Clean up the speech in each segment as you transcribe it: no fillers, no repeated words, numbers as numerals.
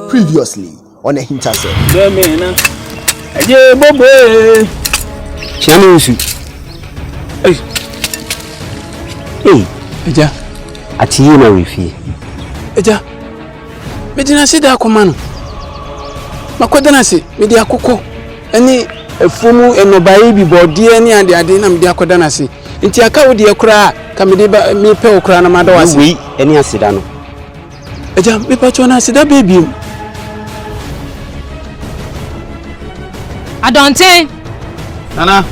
Previously on AHINTASEM. Hey, Eja, ati na wifi. Eja, medina sida komano. Makwada se, medi akoko. Eni efumu enobayi bibodi eni ade na medi akoda na se. Nti aka wodi ekura ka medi ba mi pe okura na mada wase. Wi eni asida no. Eja, me pa chona asida baby. Adonte. Nana.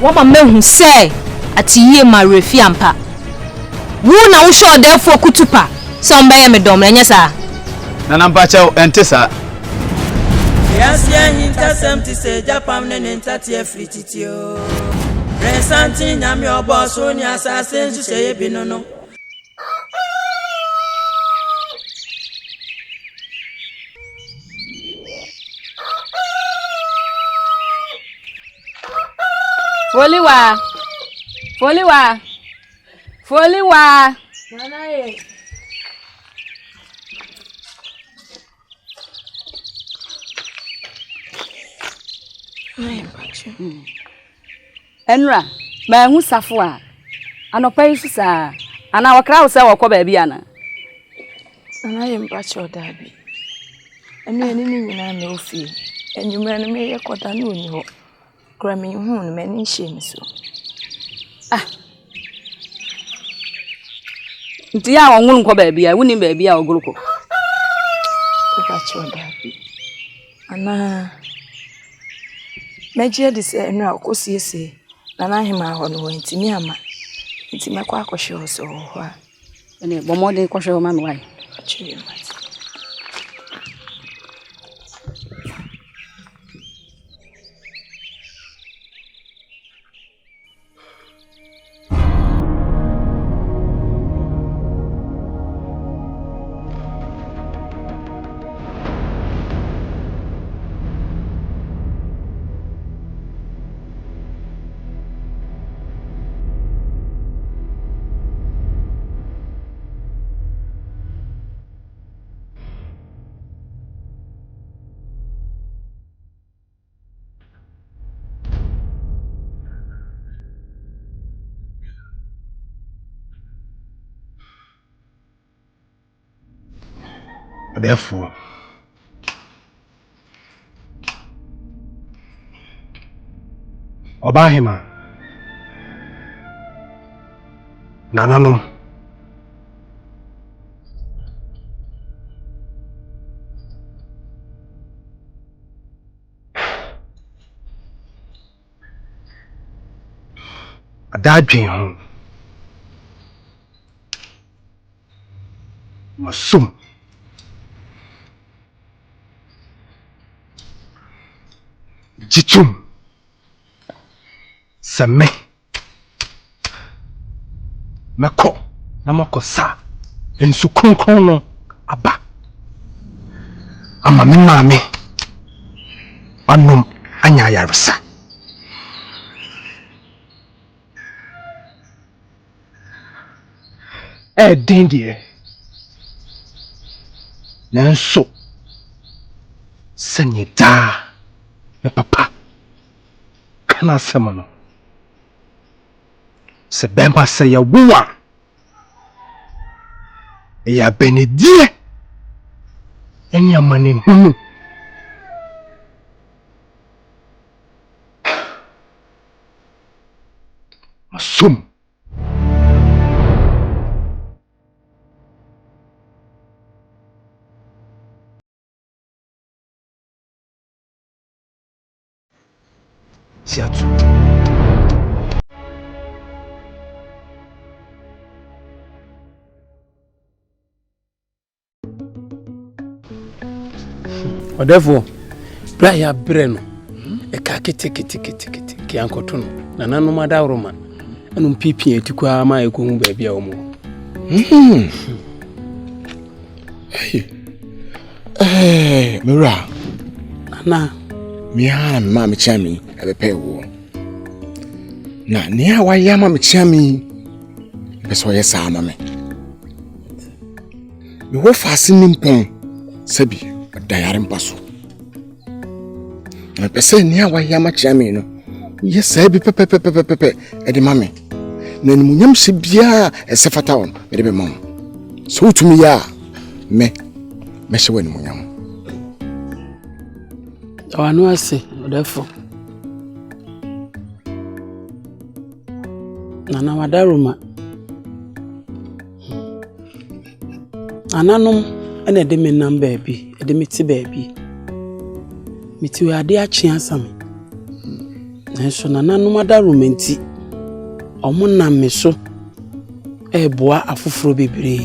Wama mehu se ati ye ma refi ampa. Wu na wo show dem for kutupa. So mba ye me dom na nyesa. Nana mpacha entesa. Yes, AHINTASEM ti se Japan ne ntati efrititio. Resanti Nyame obo so ni asase nsu se ye binu no. Foliwa. Nana ye. Enra, ma hu safo a anopa yi susa ana wakra wo se wo ba bia na. Ana ye mpacho dabi. Enu eni ni nyina na ofi. Enyumra no me ye koda na oni ho. Kra me hu no me ni hye mi so. Ah. Nti ya wonwu nko ba bia, wuni ba bia oguluko. Mpacho dabi. Ana meje de se enu akosiese na na hima ho no ntimi ama. Ntimi akwa akohwe so ho a. Ene bomode kohwe ma me wai. Achiri mati. Therefore, Obahima Nanano Adadwen ho Masum Jichum Same Meko Namoko sa Ensu kronkron no aba Ama me maame Anom anya yaresa Dendie Nanso Senyeda Me papa Kana semano Se bemba se ya wuwa ya benedie Eni amane hunu Sum. Siatu. Therefore, Braya Breno, a kakiti Kiancotono, Nanano Madaroma, and Pipi to Quama, a baby omo. Mira. Na, Mia, Mammy Chammy, at the pay war. Na near why Mammy Chammy. That's why I saw mammy. You were fastening pon, Sebi. Diarim paso. Na pese ni awa yama chami no. Yes, ebi pepe e de mame. Na ni munyam se bia e se fata won, e de be mam. So utumi ya me se wani munyam. Awanu ase, therefore. Nana wadaruma. Ananum ene de me nam baby, e de me ti baby. Me ti we ade achi asam. Na so nananum adaruma nti omo nam me so e boa afoforo bebre.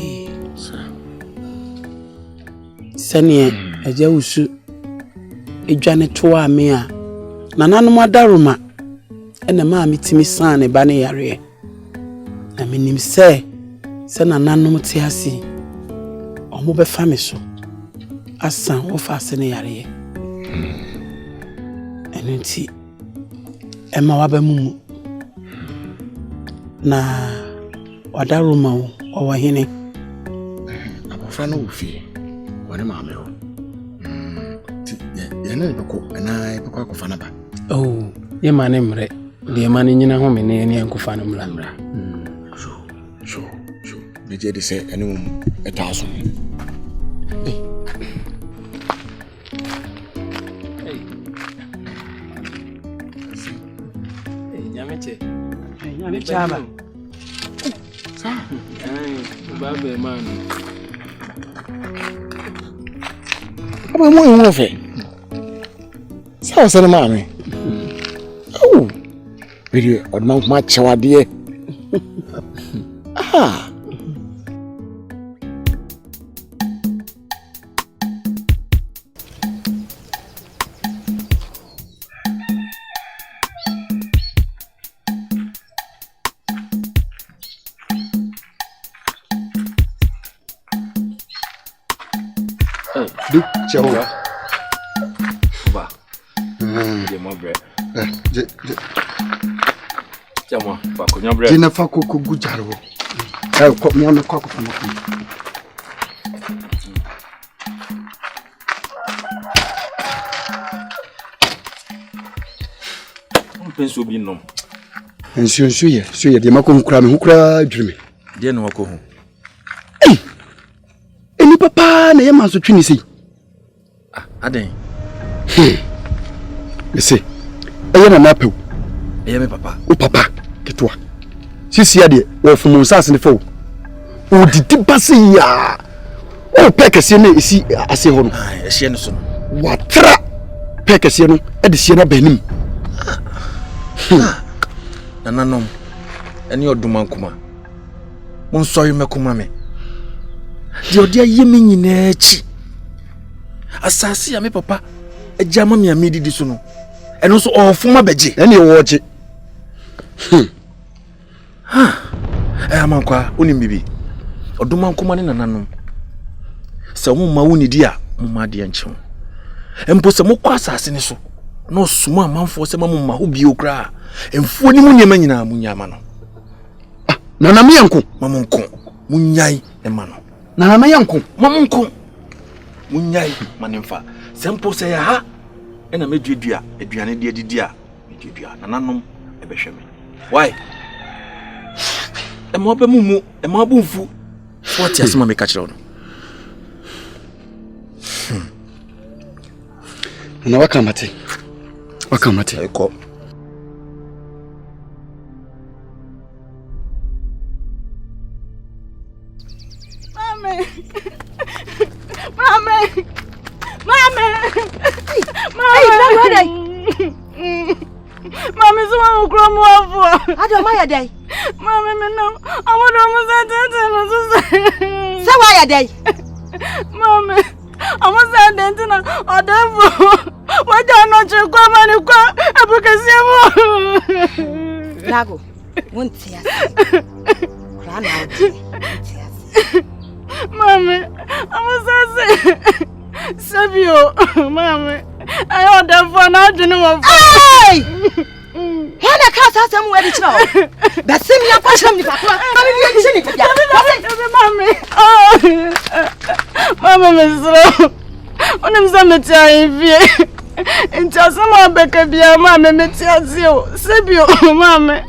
Sane eja usu edwane to a me a nananum adaruma ene ma mitimi san ne ba ne yare. Na menim se nananum ti ase omo be fa me so asan wo fa ase ne yare. Enunti ema wa ba mumu na wadaruma wo owa hene Abofra no ofi wone ma me ho. Ya na beko na beko akofa na ba. Oh, ye mane mre. De mane nyina ho me ne ne ankofa no mra. So. Me je de se ene etaso. Nyame chaba. Sa. Baba man. Aba mo en wo fe. Sa se na ma me. Oh. Video odman ma chewade. Ah. Du chawa. Ba. Je mo bre. Chamo, pa ko nyobre. Jina fa ko gujaro. Ko mi am ko fa no. Penso bi nom. Ensu ye de makom kura me hukura dwirime. De no ko hu. Eni papa na ye manso twini sei. Aden. Ese. Eye na napew. Eye me papa. O papa ketwa. Sisi ade wo fumu sase ne fo. O didi base ya. O pekese na esi ase ho no. Ehie no so no. Watra pekese no e de sie na banim. Nananom. Eni oduman kuma. Mon soyi mekuma me. Di odi aye me nyina achi. Asase ya me papa ejama me amedi so no. Eno so ofuma beje. Eni wo oje. Amankwa onim bibi. Oduman kuma ne nananom. Se wo ma woni di a mo ma de enche. Empo se mo kwa asase ne so. No suma amanfo se ma mo ma ho bi okra. Emfuo ni mu nyema nyina mu nyama no. Nana me yanko. Mamonko. Munyai e ma no. Nana me yanko. Mamonko. Munyai manemfa. Sempo se ya ha. E na meduadua, aduane de adidi a, meduadua. Nananom e behwe me. Why? E mo ba mumu, e mo ba mfu. What yasema me ka kire no. Na wakamate. Wakamate. Eko. Oh, Grandma, Adom, why are they? Mamma, I want to so why are they? Mamma, I was at Denton or Devil. Why don't not you come and you Lago, won't see us. Mamma, I was Savio, Mamma, I order for now to know. Hey! When a cat has some wedding show. But send me a question if I come. Mamma, Miss Rowe. On him some time, and tell some Becca be a mamma, Metiazio, Sabio, Mamma.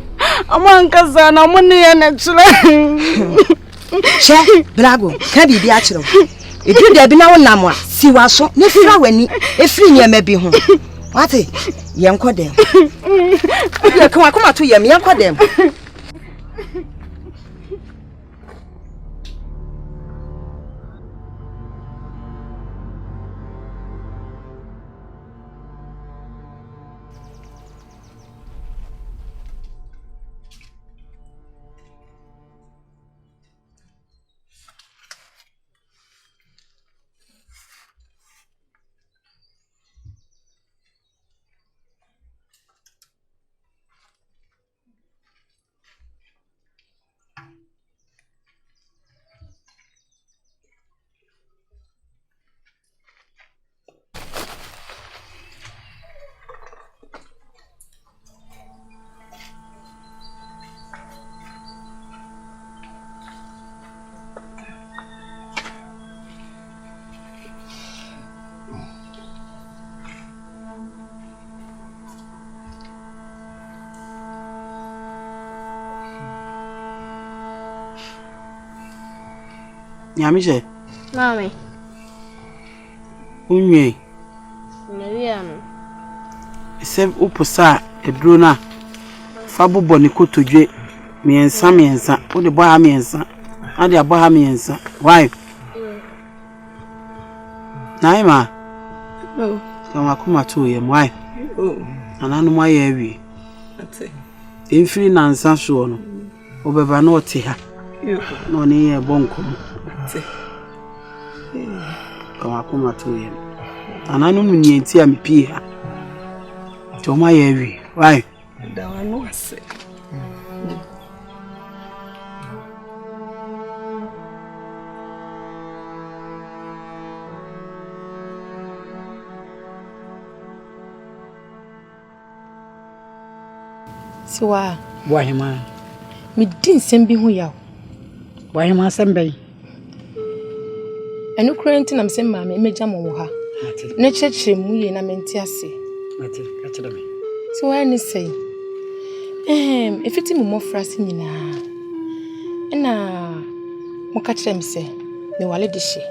I'm one cousin, I'm one near natural. Che, Brago, Cabby the actual. If you there be no one, see what so, no fear when if free near may be home. What a young codem. Come to your young codem. Nyame Mami. Unye. Nariano. Se uposa eduro na fa bobɔ ne kotodwe miensa wo de bɔ ha miensa ade abɔ ha miensa why naima no kama kuma to ye why ananu mo aye awie ate emfiri nansa so no obeba na ote ha no ne ye bonko ate kama kuma to ye ananu mu ni enti am pie ha to mo aye awie why da wa no ase Siwa wahima mi din sembi hu yaw wahima sembe enu kurenti na mse ma me meja mo ha na chechire mu ye na menti ase mate ka chede me siwa ni sei efiti mu mofrase nyina na mo ka chire mse me wale de hye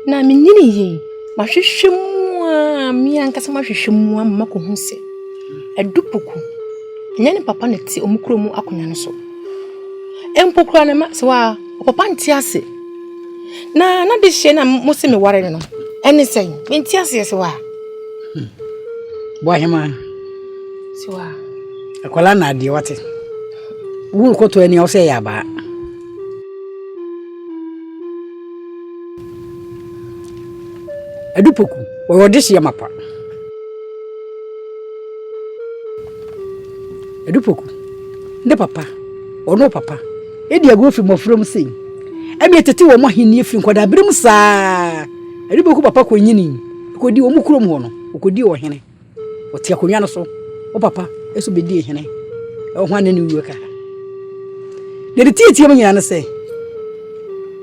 na me nyini ye ma hwehwemu a mi ankasa ma hwehwemu amma ko hu se Poku. Nyane papa ne ti omukro mu akonya no so. Empokura ne ma se wa papa nti ase. Na de hye na mo se me ware no. Ene sen, me nti ase se wa. Boahema. Se wa. Akola na de wate. Wu ko to ani o se ya ba. Poku, wo de hye mapa. Poku nde papa ono papa edi agofi mofrom sei abi etete wo mohini efiri nkoda birim saa Poku papa ko nyini ko di wo mukrom ho no ko di wo hene o te akonwa no so o papa eso be di hene o Hwan ne wuo ka ne de tietie mo nyina ne se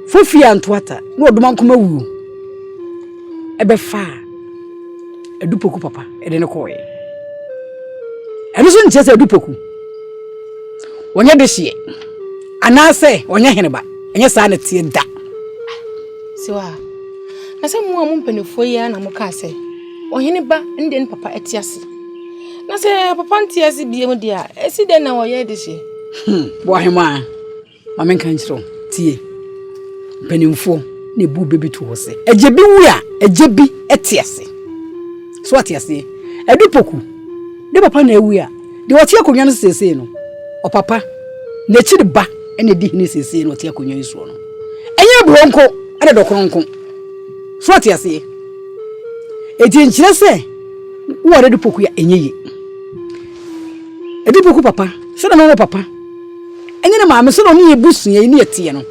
fofi antoata no odoma nkoma wuo ebe fa Poku papa ede ne ko ye enu so nche se Poku onye de hye anase onye hene ba enye sa na tie da siwa na se mu amumpenefo ya na muka se ohene ba inde ne papa etiase na se papa ntiase bie mu dia esi de na oye de hye bo ahema ma menka nchiro tie mpenefo na bu bebi to ho se eje bi wu a eje bi etiase so atiase Poku de papa na ewia de wote akonwa no sese no o papa na chi de ba ene di hini sese no wote akonwa iso no enye bronko ene dokronko so wote ase eti nkyire se wo de Poku ya enye edi Poku papa se na no papa enye na maame se no ne ebusu ye ne etie no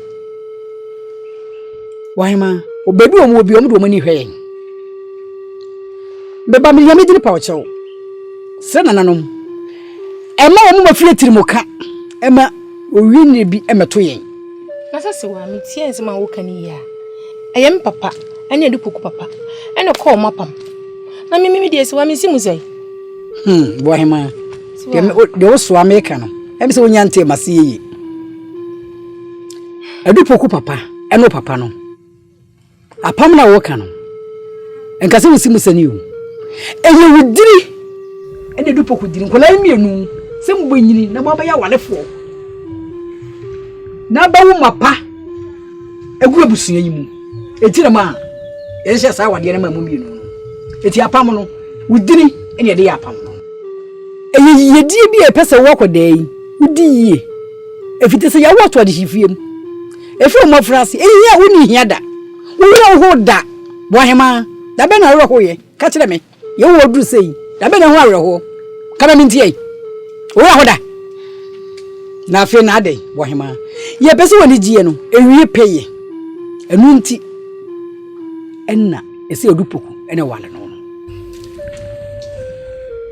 wahima obedu omo obi omo do omo ni hwe beba me yame diri pa o chewo se na nanom ema omo mafire tirimoka ema owi ne bi emeto yen nasa se wa me tie nsema wo kani ya eyem papa ene edi Poku papa ene ko mapam na mimi de se wa me simu sei wahima de wo so ameka no em se wonya nte mase yi edi Poku papa eno papa no apam na wo ka no enkase wo simu sani o eye wudiri ene edi Poku diri nkola mienu se mbonyini na mo ya walefo na ba wo mapa egu abusunya yimu eti na ma yenhye sa wade na ma mu mienu eti apam no wudiri ene ede apam no eye yedie bi epese wo kodai wudi yie efite se ya wo to ade hifiem efi mo frase eye woni hiada wo ho da bohema da be na ro ho ye ka kire me ye wo duru sei da be na ho awre ho ka be mintie wo ho da na afi na ade bohema ye pese woni gie no ewie peye enu nti enna ese edi Poku ene wale no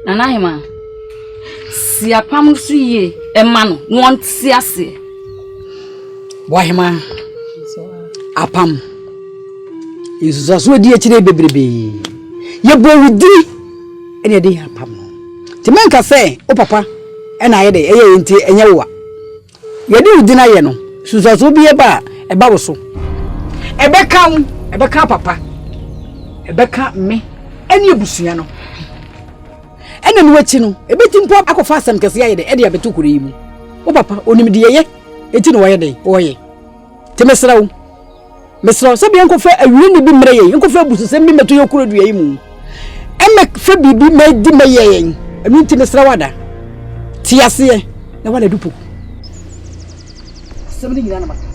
Nana hima si apam su ye ema no won ti ase bohema apam Yesu so di akire bebrebe ye bo wudi ene de apam no ti menka se o papa ena ye de eye nti enye wa ye de wudi na ye no susu bi e ba wo so ebeka papa ebeka me ene ebusua no ene no wachi no ebeti mpo akofa asem kese ye de ede abetu kure yimu o papa onim de ye eti no ye de oye ti mesrawo se bien ko fa awie ne bi mre ye ko fa busu se bi meto ye kuro dua yimu emme fa bibi me di me ye enu ti mesrawo ada ti ase ye na wala du Poku se bi nyina na maka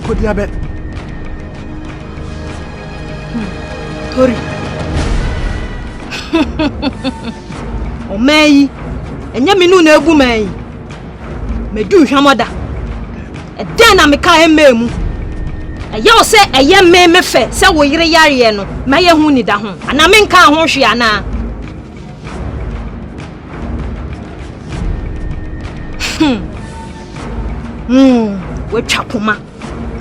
Kodiabe. Tori. O meyi. Enye minu na egu meyi. Medu hwamoda. E den na meka ememu. Ɛyɛ say ɛyɛ me fɛ sɛ wo yere yare no mɛyɛ hu ni da ho ana menka ho hwe ana wetwa poma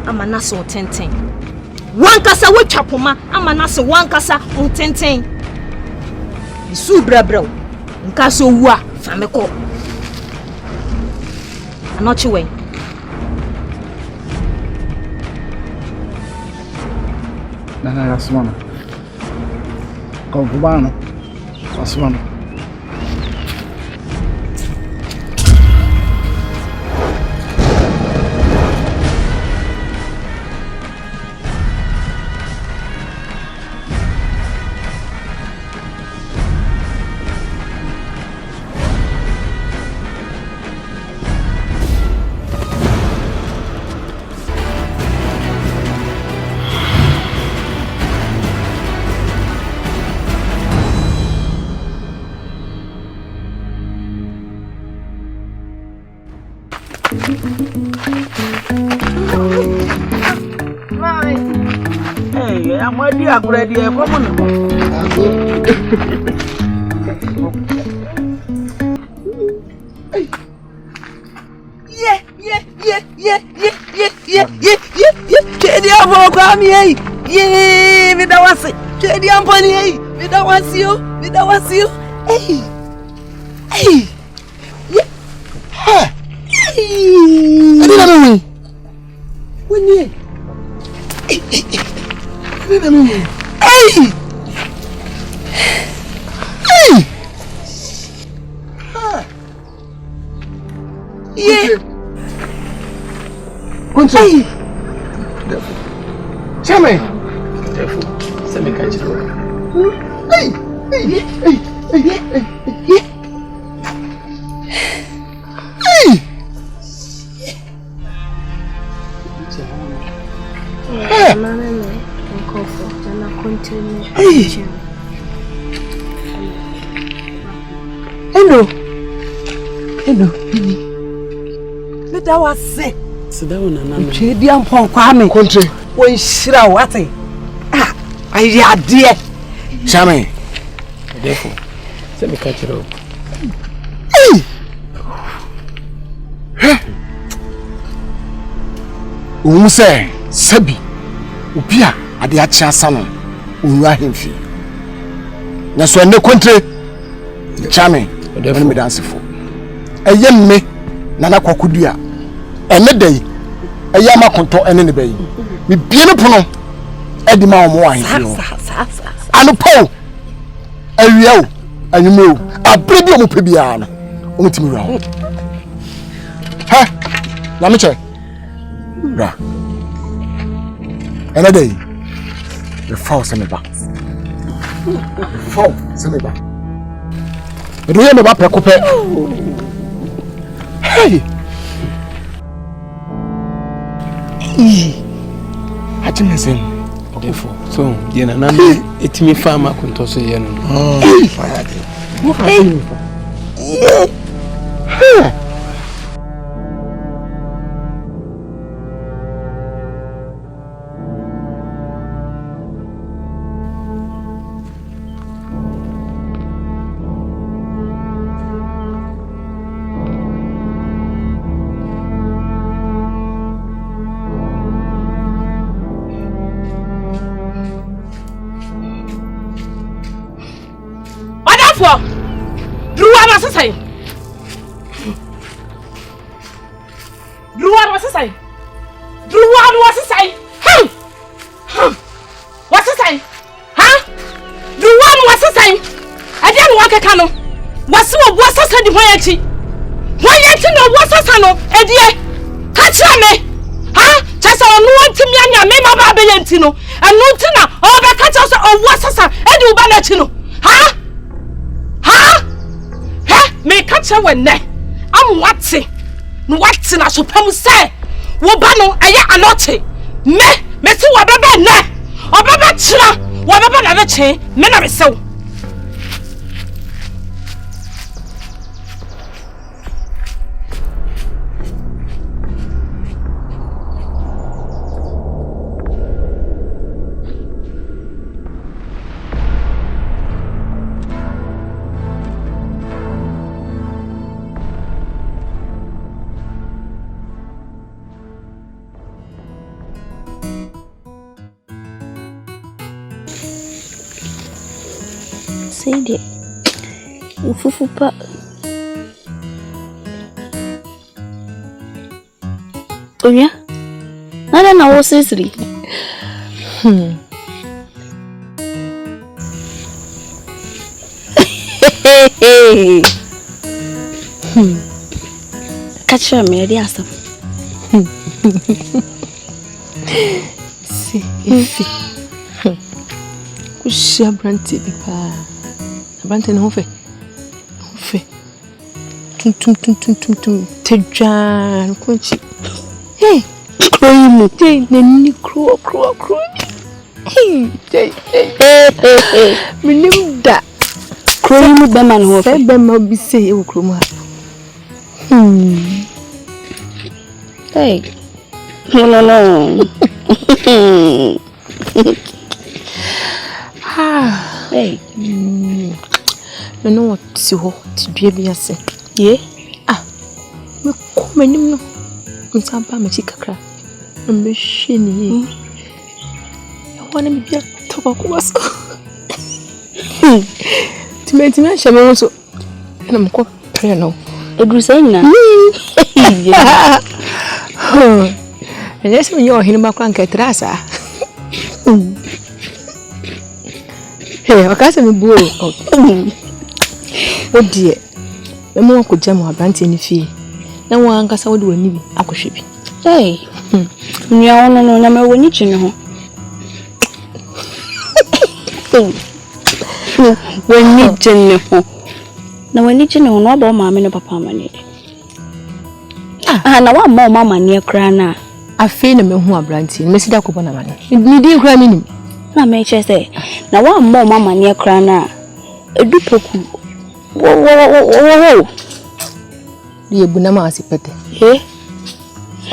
ama na so tenten wankasa wetwa poma ama na so wankasa tenten isu brabrao nka so wu a fa me kɔ anochi wen Nana Rasmana. Concubano. Rasmana. I'm ready. I'm ready. Come on. Yeah. Chedi ampo kwa mi hey. Yeah, me da wasi. Chedi ampo ni hey. Me da wasi yo. Hey. Yeah. Ha. Hey. Adi na mi. Wini. Hey! Yeah! Hey! Nyame! Send me catch it. Hey! Hello. Me da wase. Sidawo na na. Chedi ampon kwa me. Kontre. Wo nhira wate. Ah, ayi ade. Nyame. Therefore, send me catch it. Owu se sabi. Opia ade achi asa no. Onwa hemfi. Na so ne kontre. Nyame. Ode me dance fo. Eye me na na kwakudua. Ene dai. Eye amakonto ene ne bayi. Me bie no pono. Edi ma omo wa hemfi no. Anu po. Awia o. Anyume o. Abre bi omo pe bia no. Omo timi ra. Ha. Na me che. Ra. Ene dai. The false me back. False me back. Do you remember Poku? Hey! Hatimensen. Therefore, so yena na etimi farmer kuntoso yeno. No, and no tina, oh, the catch us of what's a edu banachino. Me catch her when ne. I'm watching. Watching, I suppose say. Wobano, aya anote. Me see what baby ne. Or baby china, whatever never change, men are so. say de. Ufufu pa. Oya. Nada na wo sesri. Catch me ready asam. Si, ifi. Kushia branti bipa. Branti na hofe. Hofe. Tum. Tejan kunchi. Hey, kroimu. Hey, nani kro. Hey. Minim da. Kroimu bema na hofe. Bema bi say e kromu. Hey. No. Hey. No what si ho ti dua bi ase. Ye? Me ko manim no. Nsamba ma chi kakra. Me hwe ni. Wana mi bia to ba ko waso. Timeti me hye me so. Na mko pre no. Edrusa nyina. Yes, when you're here, my crank at Rasa. Hey, I can't even boy. Oh dear, the more could jam or branch any fee. No one can say what do we need. I could ship. Hey, you are no number when you know. When you know. Now, when you know, no about mamma and papa money. Na wa mama ne kra na afi na mehu abranti mesi da kobo na mane ni di kra minim na me che say na wa mama ne kra na edu poku wo di ebu na ma asipete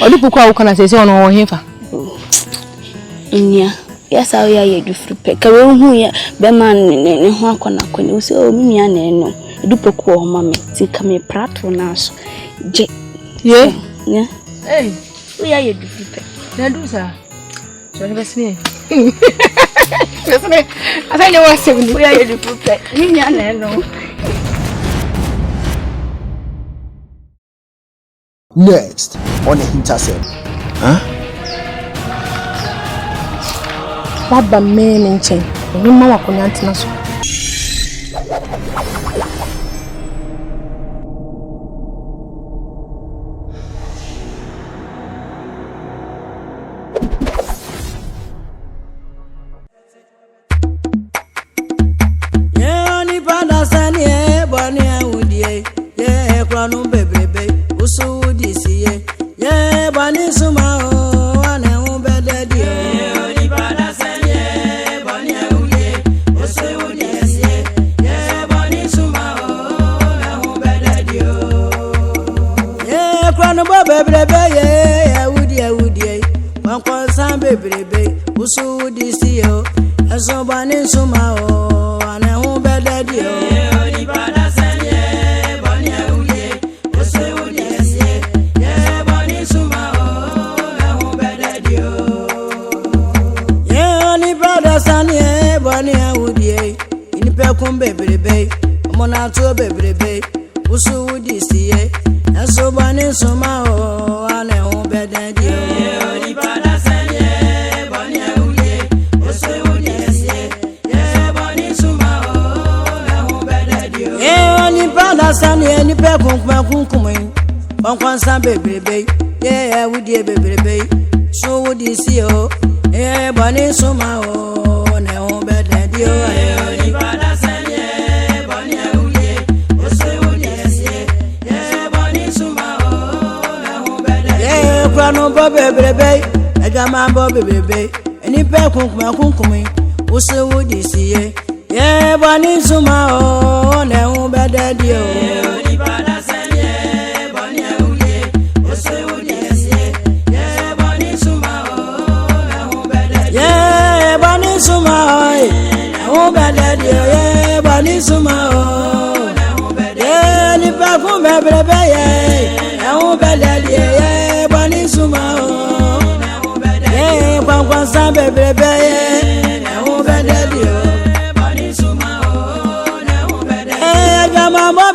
odu poku a wo kana say ono wo hefa nya yes awo ya edu fripe ka we hu ya be man ne ho akona kone wo say o mi ya na eno edu poku o mama ti ka me prato na so je yeah. Hey, we are you different. Na do sa. So na besme. Besme. Asa ni wa seven. We are you different. Ni nya na no. Next on AHINTASEM. Baba me nchen. Ni ma wa konya ntina so.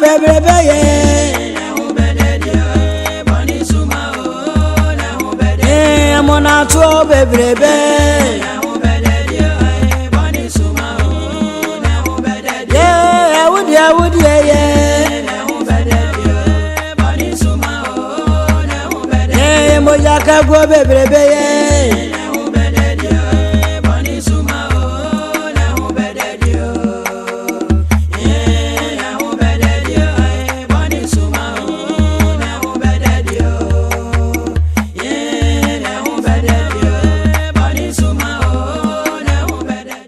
bebrebe ye na hu bededio boni suma o na hu bededio amona to bebrebe na hu bededio boni suma o na hu bededio awudi ye na hu bededio boni suma o na hu bededio moja ka go bebrebe ye